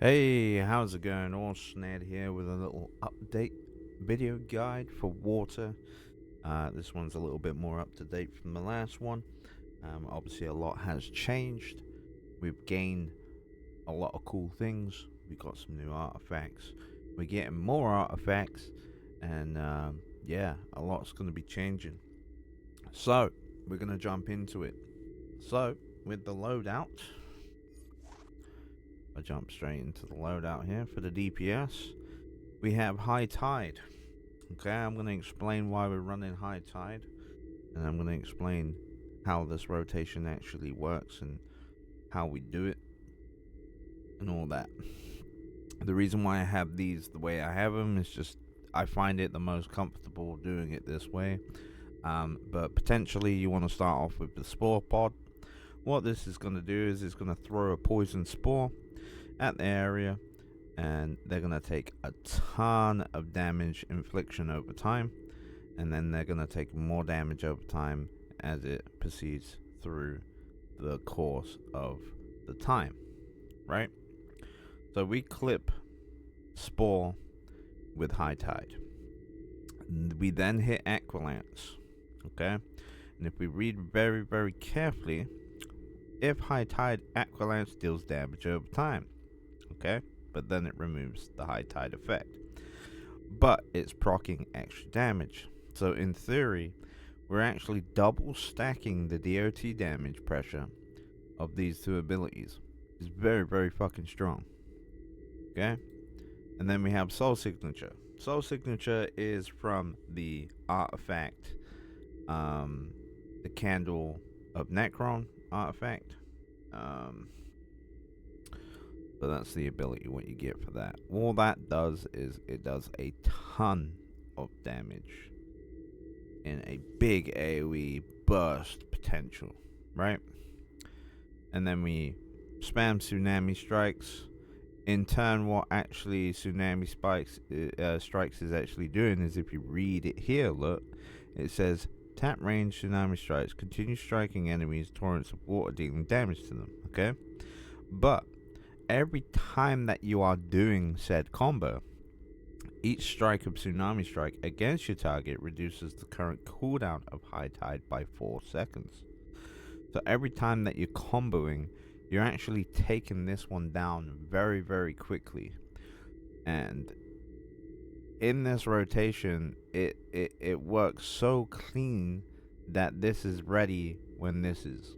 Hey, how's it going? All Sned here with a little update video guide for water. This one's a little bit more up to date from the last one. Obviously, a lot has changed. We've gained a lot of cool things. We got some new artifacts. We're getting more artifacts, and yeah, a lot's going to be changing. So, we're going to jump into it. So, with the loadout, I jump straight into the loadout here for the DPS. We have High Tide. Okay, I'm going to explain why we're running High Tide, and I'm going to explain how this rotation actually works and how we do it and all that. The reason why I have these the way I have them is just I find it the most comfortable doing it this way. But potentially you want to start off with the Spore Pod. What this is going to do is it's going to throw a poison spore at the area, and they're going to take a ton of damage infliction over time, and then they're going to take more damage over time as it proceeds through the course of the time, right? So we clip Spore with High Tide. We then hit Aqualance, okay? And if we read very, very carefully, if High Tide, Aqualance deals damage over time, okay? But then it removes the High Tide effect. But it's proccing extra damage. So in theory, we're actually double stacking the DOT damage pressure of these two abilities. It's very, very fucking strong. Okay? And then we have Soul Signature. Soul Signature is from the artifact, the Candle of Necron artifact. So that's the ability what you get for that. All that does is it does a ton of damage in a big AoE burst potential, right? And then we spam Tsunami Strikes. In turn, what actually Tsunami Strikes is actually doing is, if you read it here, look, it says tap range Tsunami Strikes, continue striking enemies, torrents of water dealing damage to them, okay? But every time that you are doing said combo, each strike of Tsunami Strike against your target reduces the current cooldown of High Tide by 4 seconds. So every time that you're comboing, you're actually taking this one down very, very quickly. And in this rotation, it works so clean that this is ready when this is.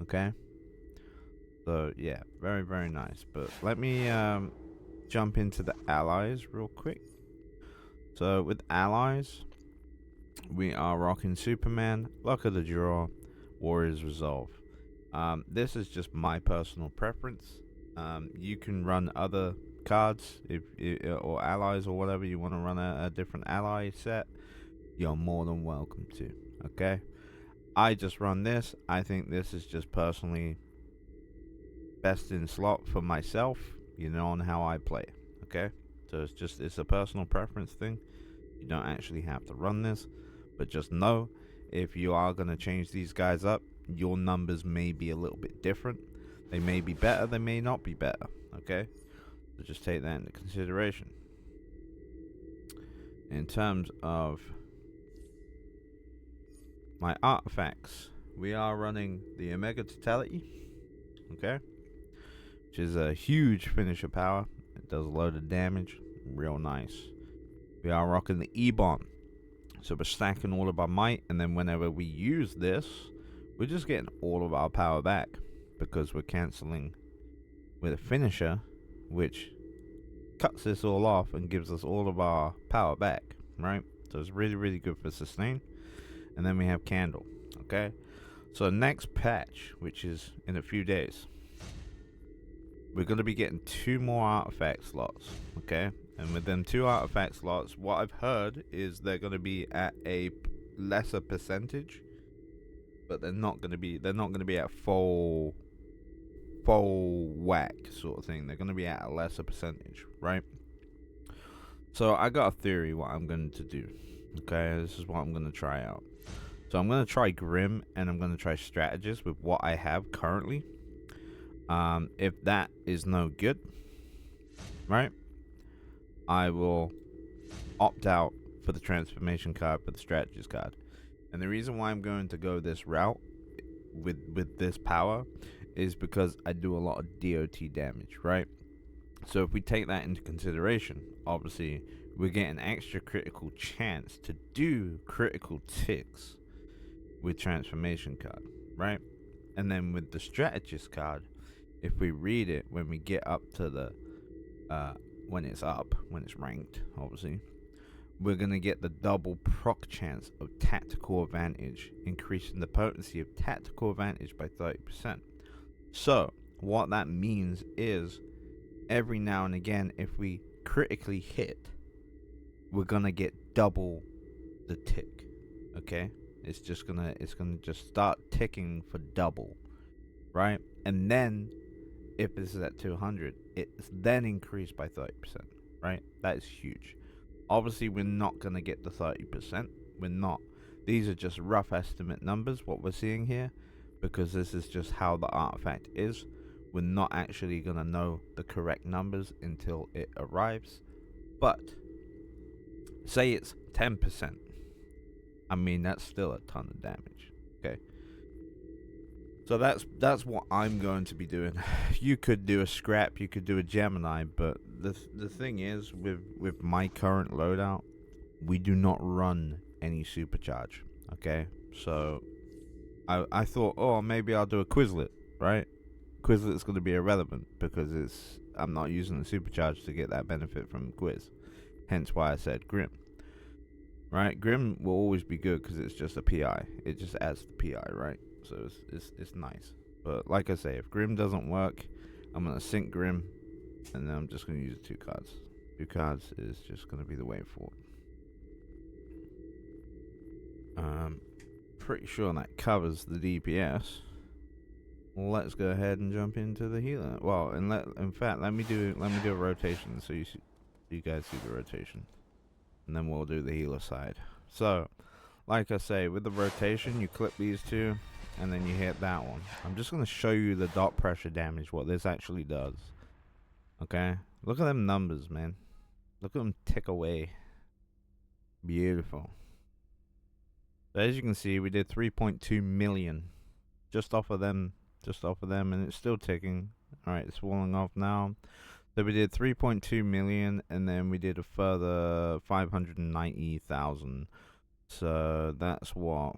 Okay? So yeah, very, very nice. But let me jump into the allies real quick. So with allies, we are rocking Superman, Luck of the Draw, Warrior's Resolve. This is just my personal preference. You can run other cards or allies or whatever you want to run a different ally set. You're more than welcome to. Okay, I just run this. I think this is just personally best in slot for myself. You know, on how I play. Okay, so it's a personal preference thing. You don't actually have to run this, but just know if you are gonna change these guys up, your numbers may be a little bit different. They may be better, they may not be better, okay? So just take that into consideration. In terms of my artifacts, we are running the Omega Totality, okay? Which is a huge finisher power. It does a load of damage, real nice. We are rocking the E-Bomb. So we're stacking all of our might, and then whenever we use this, we're just getting all of our power back because we're cancelling with a finisher, which cuts this all off and gives us all of our power back, right? So it's really, really good for sustain. And then we have Candle, okay? So next patch, which is in a few days, we're going to be getting 2 more artifact slots, okay? And with them 2 artifact slots, what I've heard is they're going to be at a lesser percentage, but they're not going to be at full whack sort of thing. They're going to be at a lesser percentage, right? So I got a theory what I'm going to do. Okay, this is what I'm going to try out. So I'm going to try Grim, and I'm going to try Strategist with what I have currently. If that is no good, right? I will opt out for the transformation card for the strategist card. And the reason why I'm going to go this route with this power is because I do a lot of DOT damage, right? So if we take that into consideration, obviously we get an extra critical chance to do critical ticks with transformation card, right? And then with the strategist card, if we read it when we get up to the when it's ranked, obviously, we're gonna get the double proc chance of tactical advantage, increasing the potency of tactical advantage by 30%. So what that means is every now and again, if we critically hit, we're gonna get double the tick. Okay, it's gonna just start ticking for double, right? And then if this is at 200, it's then increased by 30%, right? That is huge. Obviously, we're not gonna get the 30%. We're not. These are just rough estimate numbers, what we're seeing here, because this is just how the artifact is. We're not actually gonna know the correct numbers until it arrives. But say it's 10%. I mean, that's still a ton of damage. Okay. So that's what I'm going to be doing. You could do a scrap, you could do a Gemini, but the thing is, with my current loadout, we do not run any supercharge. Okay, so I thought, oh, maybe I'll do a Quizlet, right? Quizlet's going to be irrelevant because I'm not using the supercharge to get that benefit from Quiz. Hence why I said Grim. Right, Grim will always be good because it's just a PI. It just adds the PI, right? So it's nice. But like I say, if Grim doesn't work, I'm gonna sync Grim, and then I'm just gonna use 2 cards. 2 cards is just gonna be the way forward. Pretty sure that covers the DPS. Let's go ahead and jump into the healer. Well, and in fact, let me do a rotation so you guys see the rotation, and then we'll do the healer side. So, like I say, with the rotation, you clip these 2, and then you hit that one. I'm just going to show you the dot pressure damage, what this actually does. Okay? Look at them numbers, man. Look at them tick away. Beautiful. So as you can see, we did 3.2 million just off of them, and it's still ticking. Alright, it's falling off now. So we did 3.2 million, and then we did a further 590,000. So that's what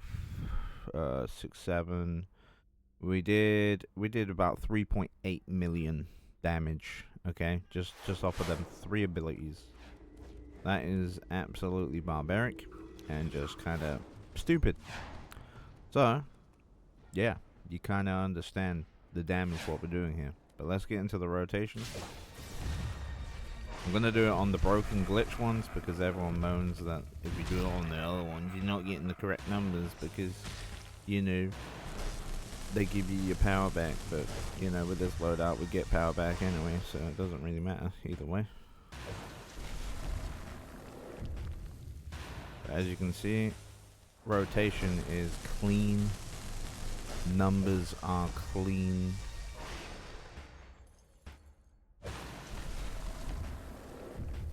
6, 7. We did about 3.8 million damage. Okay, just off of them 3 abilities. That is absolutely barbaric and just kind of stupid. So yeah, you kind of understand the damage what we're doing here. But let's get into the rotation. I'm gonna do it on the broken glitch ones because everyone moans that if you do it on the other ones, you're not getting the correct numbers because, you know, they give you your power back. But, you know, with this loadout, we get power back anyway, so it doesn't really matter either way. As you can see, rotation is clean. Numbers are clean.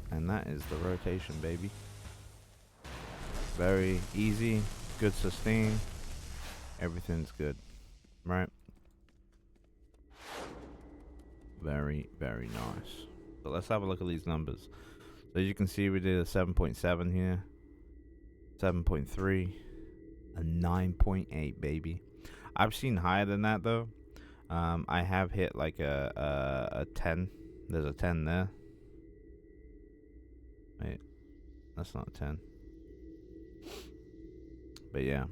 And that is the rotation, baby. Very easy, good sustain. Everything's good, right? Very, very nice. So let's have a look at these numbers. So as you can see, we did a 7.7 here, 7.3, a 9.8, baby. I've seen higher than that though. I have hit like a 10. There's a 10 there. Wait, that's not a 10. But yeah,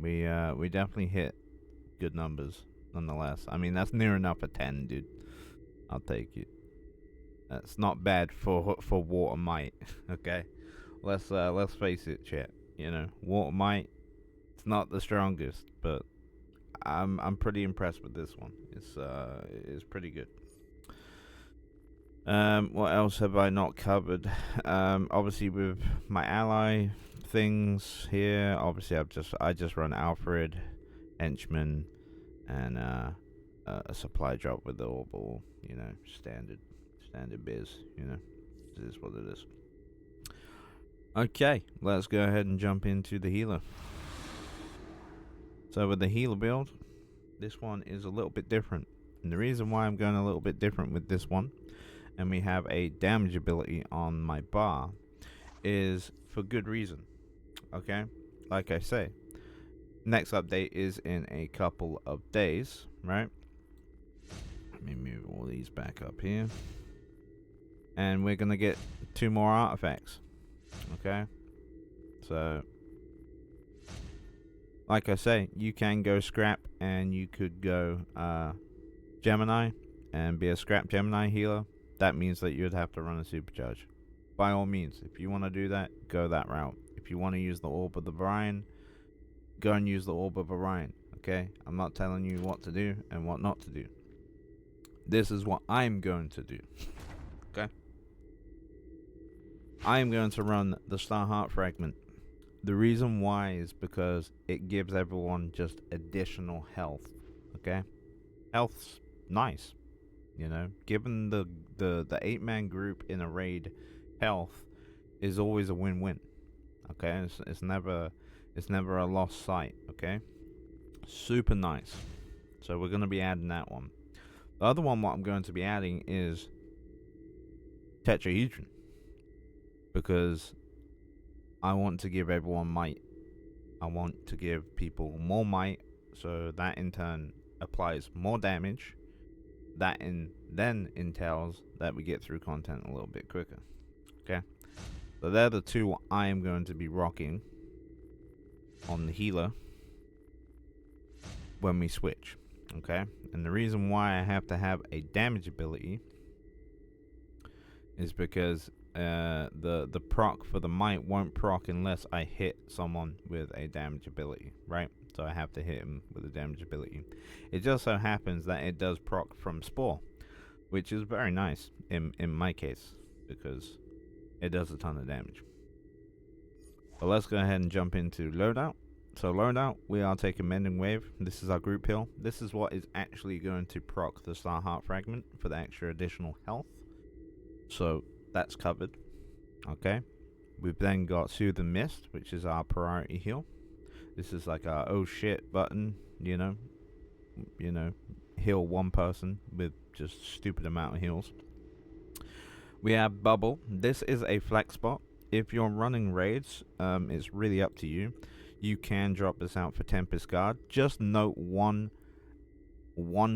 we definitely hit good numbers nonetheless. I mean, that's near enough a 10, dude. I'll take it. That's not bad for water might. Okay, let's face it, chat. You know, water might. It's not the strongest, but I'm pretty impressed with this one. It's pretty good. What else have I not covered? Obviously with my ally things here, obviously I just run Alfred, Henchman, and a supply drop with the orbital, you know, standard Standard biz, you know. This is what it is. Okay, let's go ahead and jump into the healer. So with the healer build, this one is a little bit different. And the reason why I'm going a little bit different with this one, and we have a damage ability on my bar, is for good reason. Okay, like I say, next update is in a couple of days, right? Let me move all these back up here. And we're gonna get 2 more artifacts. Okay, so like I say, you can go scrap and you could go Gemini and be a scrap Gemini healer. That means that you'd have to run a supercharge. By all means, if you want to do that, go that route. If you want to use the Orb of the Orion, go and use the Orb of Orion. Okay, I'm not telling you what to do and what not to do. This is what I'm going to do. Okay, I am going to run the Star Heart Fragment. The reason why is because it gives everyone just additional health. Okay, health's nice, you know. Given the 8-man group in a raid, health is always a win-win. Okay, it's never a lost sight. Okay, super nice. So we're gonna be adding that one. The other one, what I'm going to be adding is tetrahedron, because I want to give everyone might. I want to give people more might, so that in turn applies more damage. That then entails that we get through content a little bit quicker. Okay, so they're the two I am going to be rocking on the healer when we switch. Okay, and the reason why I have to have a damage ability is because the proc for the might won't proc unless I hit someone with a damage ability, right? So I have to hit him with a damage ability. It just so happens that it does proc from Spore, which is very nice in my case, because it does a ton of damage. But let's go ahead and jump into loadout. So loadout, we are taking Mending Wave. This is our group heal. This is what is actually going to proc the Star Heart Fragment for the extra additional health. So that's covered. Okay, we've then got Soothe and Mist, which is our priority heal. This is like our oh shit button, you know, heal one person with just stupid amount of heals. We have Bubble. This is a flex spot. If you're running raids, it's really up to you. You can drop this out for Tempest Guard. Just note one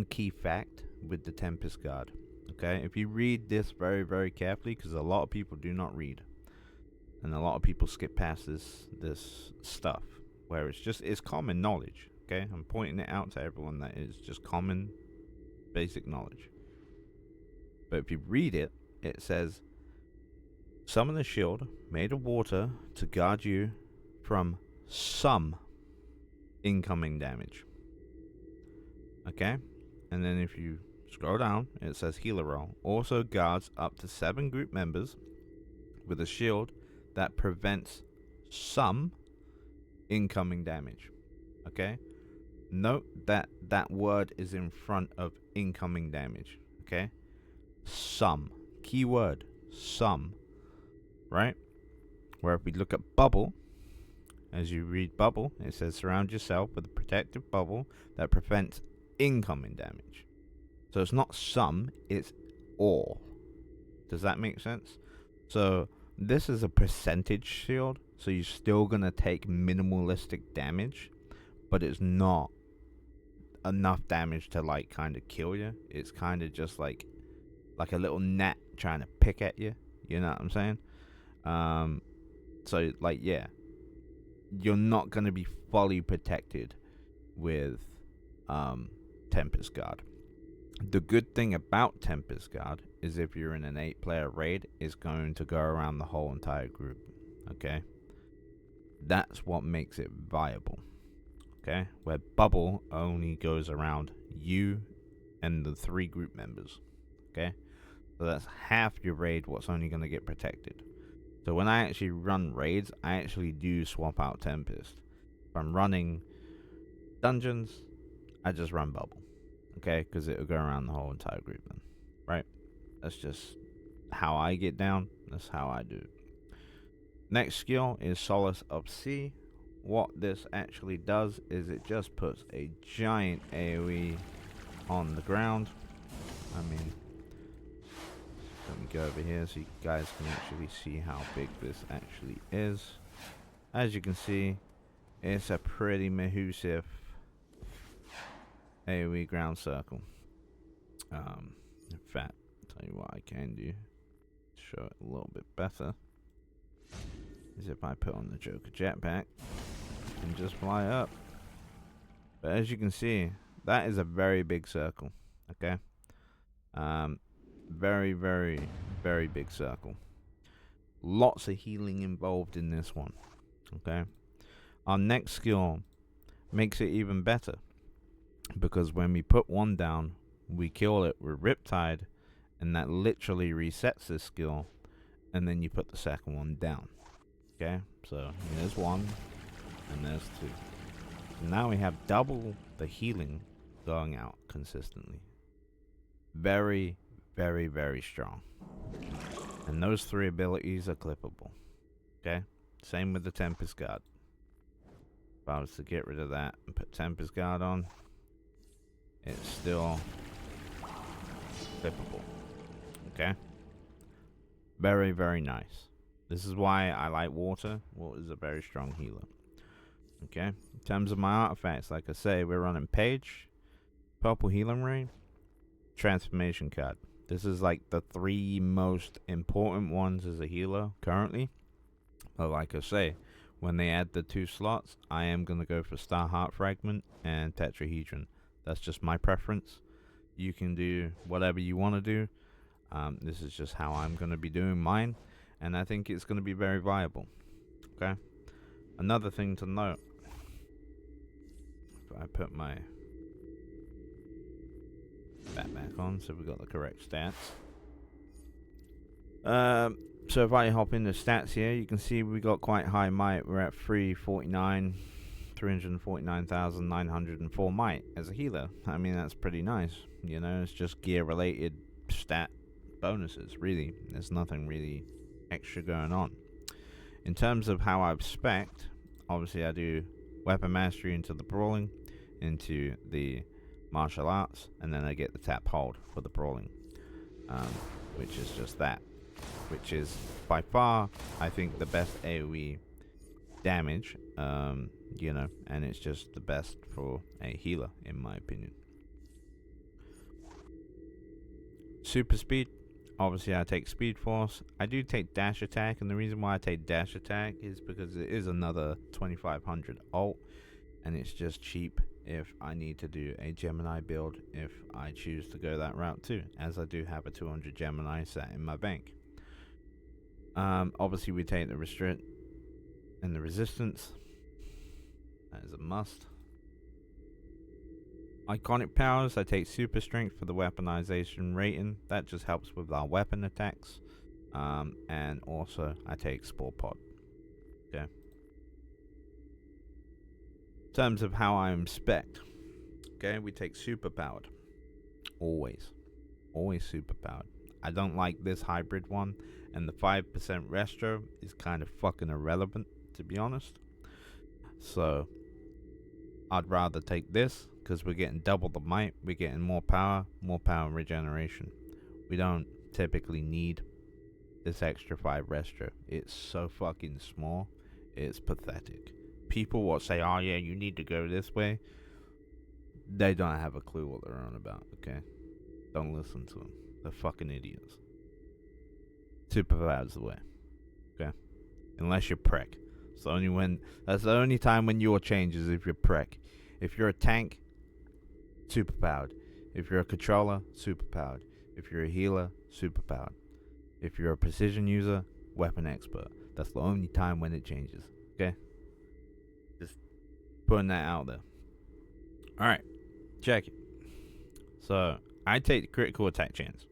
key fact with the Tempest Guard. Okay, if you read this very, very carefully, because a lot of people do not read, and a lot of people skip past this stuff, where it's common knowledge. Okay, I'm pointing it out to everyone that is just common, basic knowledge. But if you read it, it says, summon a shield made of water to guard you from some incoming damage. Okay, and then if you scroll down, it says healer roll. Also guards up to 7 group members with a shield that prevents some incoming damage. Okay, note that that word is in front of incoming damage. Okay, some, keyword some, right? Where if we look at bubble, as you read bubble, it says surround yourself with a protective bubble that prevents incoming damage. So it's not some, it's all. Does that make sense? So this is a percentage shield, so you're still gonna take minimalistic damage, but it's not enough damage to like kind of kill you. It's kind of just like a little gnat trying to pick at you. You know what I'm saying? So like, yeah, you're not gonna be fully protected with Tempest Guard. The good thing about Tempest Guard is if you're in an 8-player raid, it's going to go around the whole entire group. Okay, that's what makes it viable. Okay, where bubble only goes around you and the 3 group members. Okay, so that's half your raid what's only going to get protected. So when I actually run raids, I actually do swap out Tempest. If I'm running dungeons, I just run bubble. Okay, because it'll go around the whole entire group then, right? That's just how I get down. That's how I do it. Next skill is Solace of Sea. What this actually does is it just puts a giant AoE on the ground. I mean, let me go over here so you guys can actually see how big this actually is. As you can see, it's a pretty massive AoE ground circle. In fact, I'll tell you what I can do to show it a little bit better is if I put on the Joker jetpack and just fly up. But as you can see, that is a very big circle. Okay, very, very, very big circle. Lots of healing involved in this one. Okay, our next skill makes it even better because when we put one down, we kill it with Riptide, and that literally resets this skill, and then you put the second one down. Okay, so there's one, and there's two. So now we have double the healing going out consistently. Very, very, very strong. And those three abilities are clippable. Okay, same with the Tempest Guard. If I was to get rid of that and put Tempest Guard on, it's still clippable. Okay, very, very nice. This is why I like water. Water is a very strong healer. Okay, in terms of my artifacts, like I say, we're running Page, Purple Healing Ray, Transformation Card. This is like the three most important ones as a healer currently. But like I say, when they add the 2 slots, I am going to go for Star Heart Fragment and Tetrahedron. That's just my preference. You can do whatever you want to do. This is just how I'm going to be doing mine, and I think it's going to be very viable. Okay. Another thing to note, if I put my back on so we got the correct stats. So if I hop into stats here, you can see we got quite high might. We're at 349,904 might as a healer. I mean, that's pretty nice. You know, it's just gear related stat bonuses, really. There's nothing really extra going on. In terms of how I've spec'd, obviously I do weapon mastery into the brawling, into the martial arts, and then I get the tap hold for the brawling, which is just that, which is by far I think the best AoE damage, you know, and it's just the best for a healer in my opinion. Super speed, obviously I take Speed Force. I do take Dash Attack, and the reason why I take Dash Attack is because it is another 2500 ult, and it's just cheap if I need to do a Gemini build, if I choose to go that route too, as I do have a 200 Gemini sat in my bank. Obviously we take the Restrict and the Resistance. That is a must. Iconic powers, I take Super Strength for the weaponization rating. That just helps with our weapon attacks. And also I take Spore Pod. Okay. In terms of how I'm spec'd, okay, we take super powered. Always super powered. I don't like this hybrid one, and the 5% resto is kind of fucking irrelevant, to be honest. So I'd rather take this because we're getting double the might, we're getting more power and regeneration. We don't typically need this extra 5 resto. It's so fucking small, it's pathetic. People will say, oh yeah, you need to go this way. They don't have a clue what they're on about, okay? Don't listen to them. They're fucking idiots. Super power's the way, okay? Unless you're Prek. That's the only time when your changes if you're Prek. If you're a tank, super powered. If you're a controller, super powered. If you're a healer, super powered. If you're a precision user, weapon expert. That's the only time when it changes, okay? Just putting that out there. Alright, check it. So, I take critical attack chance.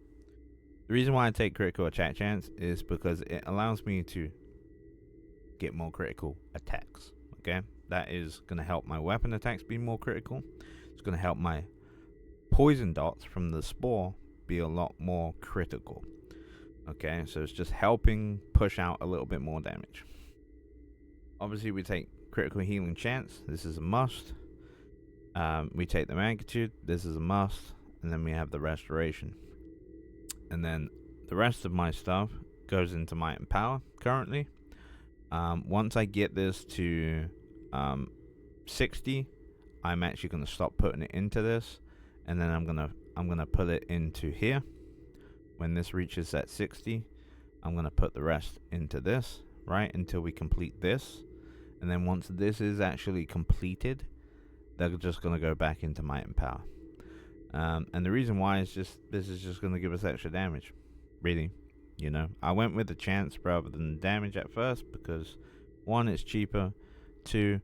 The reason why I take critical attack chance is because it allows me to get more critical attacks. Okay? That is going to help my weapon attacks be more critical. It's going to help my poison dots from the spore be a lot more critical. Okay, so it's just helping push out a little bit more damage. Obviously, we take critical healing chance. This is a must. We take the magnitude. This is a must. And then we have the restoration. And then the rest of my stuff goes into might and power currently. Once I get this to 60, I'm actually gonna stop putting it into this, and then I'm gonna put it into here. When this reaches that 60, I'm gonna put the rest into this, right, until we complete this. And then once this is actually completed, they're just gonna go back into might and power. And the reason why is just this is just gonna give us extra damage, really. You know, I went with the chance rather than the damage at first because, one, it's cheaper. Two,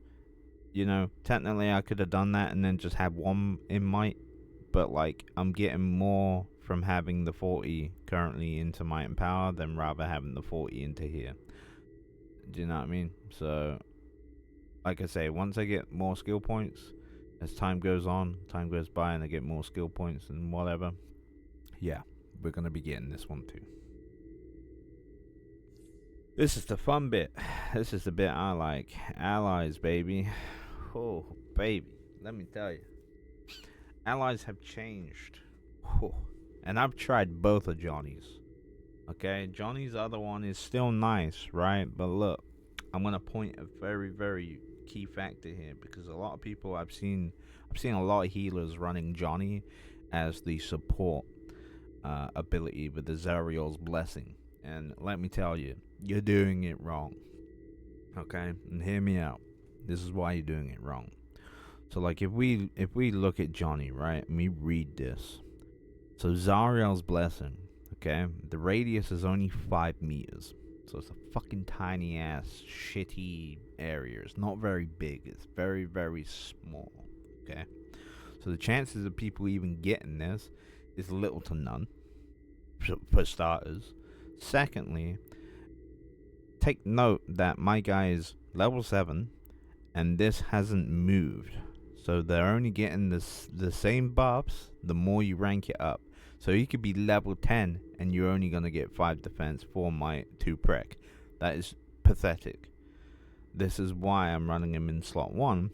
you know, technically I could have done that and then just had one in might, but like I'm getting more from having the 40 currently into might and power than rather having the 40 into here. Do you know what I mean? So, like I say, once I get more skill points, as time goes on, time goes by, and I get more skill points and whatever, yeah, we're gonna be getting this one too. This is the fun bit. This is the bit I like. Allies, baby. Oh, baby. Let me tell you. Allies have changed. Oh. And I've tried both of Johnny's. Okay? Johnny's other one is still nice, right? But look, I'm going to point a very, very key factor here. Because a lot of people I've seen a lot of healers running Johnny as the support ability with the Zariel's Blessing. And let me tell you, you're doing it wrong. Okay? And hear me out. This is why you're doing it wrong. So like if we look at Johnny, right, and we read this. So Zariel's Blessing, okay? The radius is only 5 meters. So it's a fucking tiny ass shitty area. It's not very big. It's very, very small. Okay? So the chances of people even getting this is little to none. For starters. Secondly, take note that my guy is level 7 and this hasn't moved. So they're only getting the same buffs the more you rank it up. So you could be level 10 and you're only going to get 5 defense, 4 might, 2 prec. That is pathetic. This is why I'm running him in slot 1,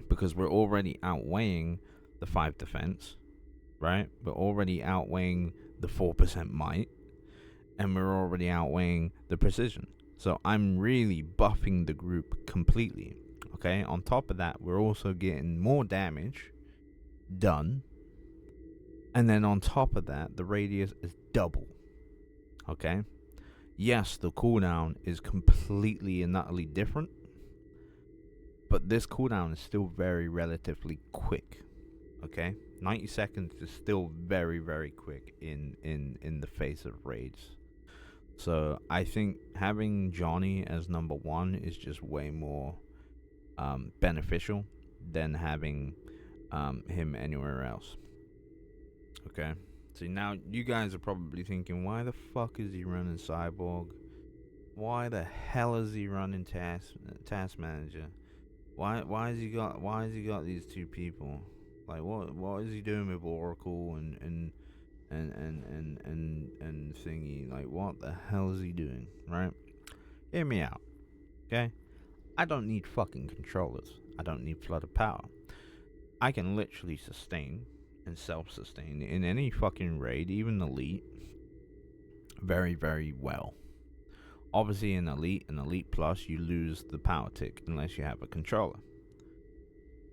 because we're already outweighing the 5 defense, right? We're already outweighing the 4% might, and we're already outweighing the precision. So I'm really buffing the group completely. Okay, on top of that, we're also getting more damage done. And then on top of that, the radius is double. Okay? Yes, the cooldown is completely and utterly different. But this cooldown is still very relatively quick. Okay? 90 seconds is still very, very quick in the face of raids. So I think having Johnny as number 1 is just way more beneficial than having him anywhere else. Okay, so now you guys are probably thinking, why the fuck is he running Cyborg? Why the hell is he running Task Manager? Why has he got these two people? Like what is he doing with Oracle and thingy? Like what the hell is he doing? Right? Hear me out. Okay? I don't need fucking controllers. I don't need flood of power. I can literally sustain and self-sustain in any fucking raid, even elite, very, very well. Obviously in elite and elite plus, you lose the power tick unless you have a controller.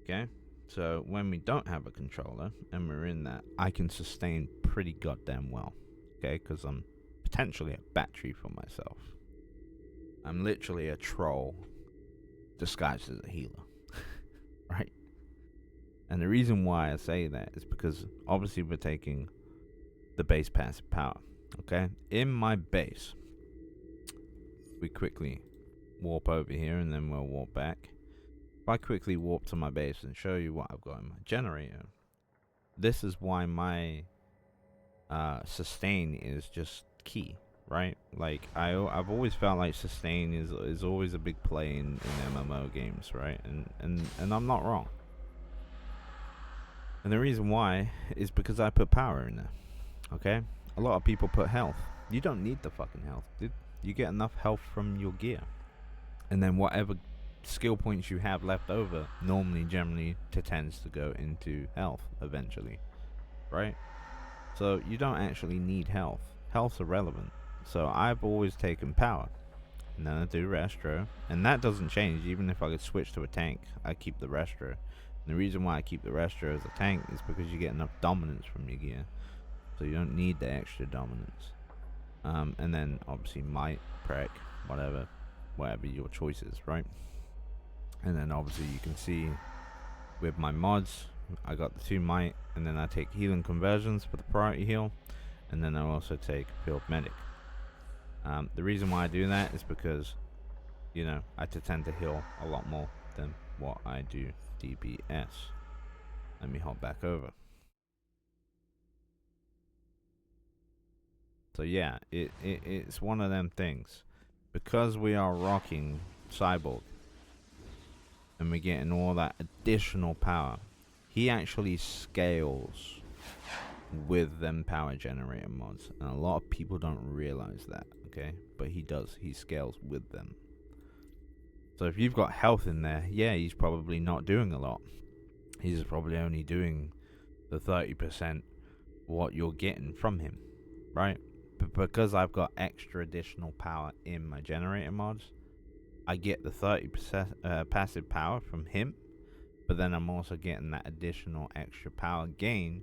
Okay? So when we don't have a controller and we're in that, I can sustain pretty goddamn well. Okay? Because I'm potentially a battery for myself. I'm literally a troll disguised as a healer. Right? And the reason why I say that is because obviously we're taking the base passive power. Okay? In my base, we quickly warp over here and then we'll warp back. If I quickly warp to my base and show you what I've got in my generator, this is why my sustain is just key. Right? Like I've always felt like sustain is always a big play in MMO games, right? And I'm not wrong. And the reason why is because I put power in there. Okay? A lot of people put health. You don't need the fucking health, dude. You get enough health from your gear. And then whatever skill points you have left over normally generally tends to go into health eventually, right? So you don't actually need health. Health's irrelevant. So I've always taken power. And then I do Restro. And that doesn't change. Even if I could switch to a tank, I keep the Restro. And the reason why I keep the Restro as a tank is because you get enough dominance from your gear. So you don't need the extra dominance. And then obviously might, prec, whatever your choice is, right? And then obviously you can see with my mods, I got the 2 might, and then I take healing conversions for the priority heal, and then I also take field medic. The reason why I do that is because, you know, I tend to heal a lot more than what I do DPS. Let me hop back over. So yeah, it's one of them things. Because we are rocking Cyborg, and we're getting all that additional power, he actually scales with them power generator mods, and a lot of people don't realize that, okay? But he does. He scales with them. So if you've got health in there, yeah, he's probably not doing a lot. He's probably only doing the 30% what you're getting from him, right? But because I've got extra additional power in my generator mods, I get the 30% passive power from him, but then I'm also getting that additional extra power gain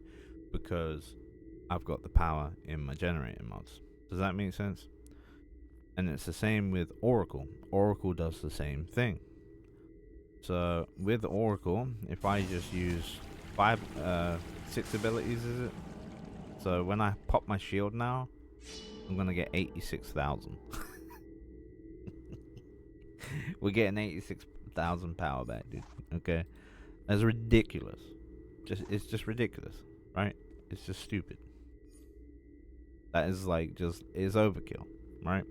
because I've got the power in my generator mods. Does that make sense? And it's the same with Oracle. Oracle does the same thing. So with Oracle, if I just use 6 abilities, is it? So when I pop my shield now, I'm gonna get 86,000. We're getting 86,000 power back, dude. Okay, that's ridiculous. It's just ridiculous, right? It's just stupid. That is like is overkill, right?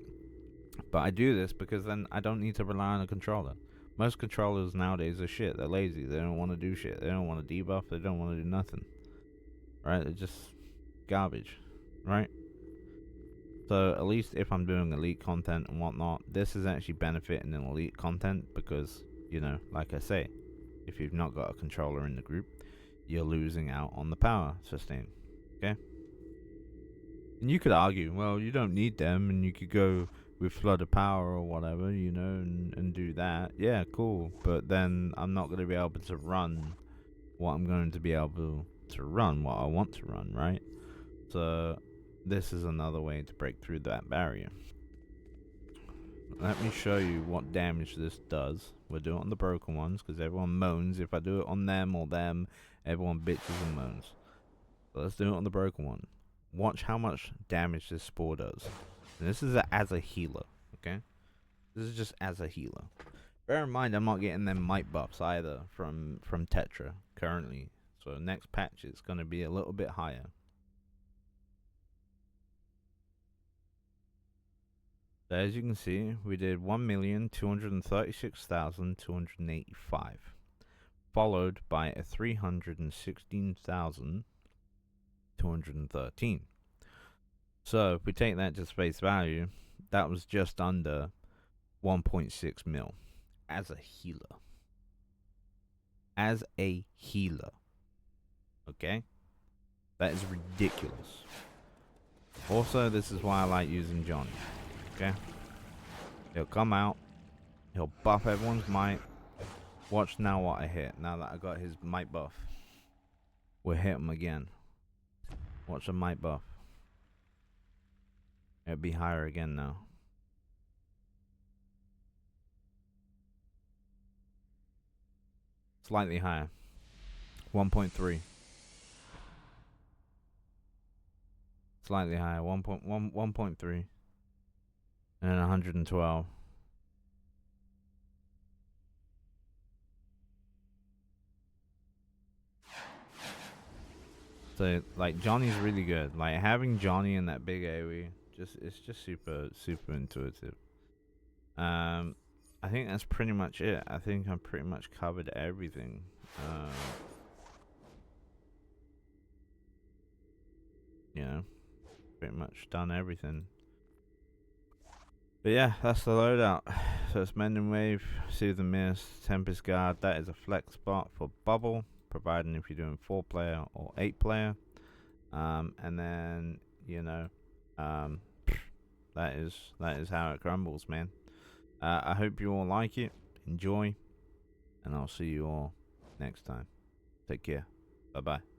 But I do this because then I don't need to rely on a controller. Most controllers nowadays are shit. They're lazy. They don't want to do shit. They don't want to debuff. They don't want to do nothing. Right? They're just garbage, right? So at least if I'm doing elite content and whatnot, this is actually benefiting in elite content because, you know, like I say, if you've not got a controller in the group, you're losing out on the power sustain. Okay? And you could argue, well, you don't need them, and you could go with flood of power or whatever, you know, and do that. Yeah, cool. But then I'm not going to be able to run what I'm going to be able to run, what I want to run, right? So this is another way to break through that barrier. Let me show you what damage this does. We'll do it on the broken ones because everyone moans. If I do it on them or them, everyone bitches and moans. So let's do it on the broken one. Watch how much damage this spore does. And this is as a healer, okay? This is just as a healer. Bear in mind, I'm not getting them might buffs either from Tetra currently. So next patch, it's going to be a little bit higher. So as you can see, we did 1,236,285, followed by a 316,213. So if we take that to face value, that was just under 1.6 mil as a healer. As a healer. Okay? That is ridiculous. Also, this is why I like using Johnny. Okay? He'll come out. He'll buff everyone's might. Watch now what I hit. Now that I got his might buff. We'll hit him again. Watch the might buff. It'll be higher again now. Slightly higher. 1.3. Slightly higher. 1.3. And then 112. So like Johnny's really good. Like having Johnny in that big AoE, it's just super intuitive. I think that's pretty much it. I think I've pretty much covered everything. You know, pretty much done everything. But yeah, that's the loadout. So it's Mending Wave, Soothing Mist, Tempest Guard. That is a flex spot for Bubble, providing if you're doing 4-player or 8-player. And then you know, um, that is how it crumbles, man. I hope you all like it, enjoy, and I'll see you all next time. Take care. Bye bye.